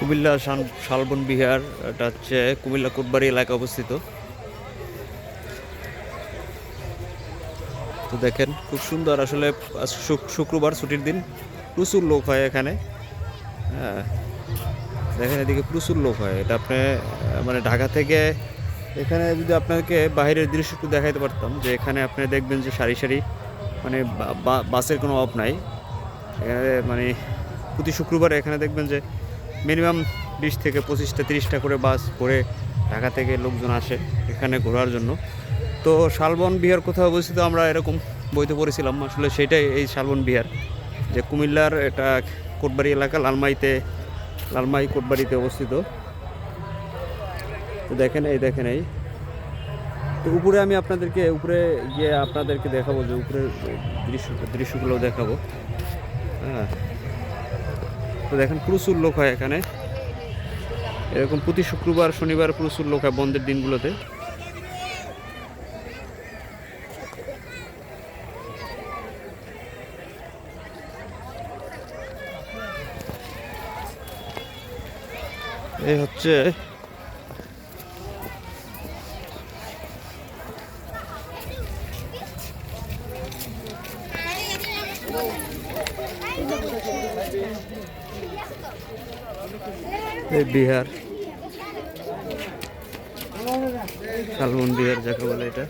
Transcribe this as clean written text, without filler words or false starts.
কুমিল্লা শালবন বিহার, এটা হচ্ছে কুমিল্লা কোটবাড়ি এলাকায় অবস্থিত। তো দেখেন খুব সুন্দর, আসলে শুক্রবার ছুটির দিন, প্রচুর লোক হয় এখানে। হ্যাঁ, দেখেন এদিকে প্রচুর লোক হয়। এটা আপনি মানে ঢাকা থেকে এখানে যদি আপনাকে বাইরের দৃশ্য একটু দেখাইতে পারতাম, যে এখানে আপনি দেখবেন যে সারি সারি মানে বাসের কোনো অভাব নাই এখানে। মানে প্রতি শুক্রবার এখানে দেখবেন যে মিনিমাম 20 থেকে 25টা 30টা করে বাস করে ঢাকা থেকে লোকজন আসে এখানে ঘোরার জন্য। তো শালবন বিহার কোথাও অবস্থিত আমরা এরকম বইতে পড়েছিলাম, আসলে সেটাই এই শালবন বিহার, যে কুমিল্লার এটা কোটবাড়ি এলাকা, লালমাই কোটবাড়িতে অবস্থিত। তো দেখেন এই তো উপরে আমি আপনাদেরকে উপরে গিয়ে আপনাদেরকে দেখাবো, যে উপরের দৃশ্যগুলো দেখাবো। হ্যাঁ, তো দেখেন প্রচুর লোক হয় এখানে, এরকম প্রতি শুক্রবার শনিবার প্রচুর লোক হয় বন্ধের দিনগুলোতে। এই হচ্ছে এই বিহার, শালবন বিহার যাকে বলে এটা।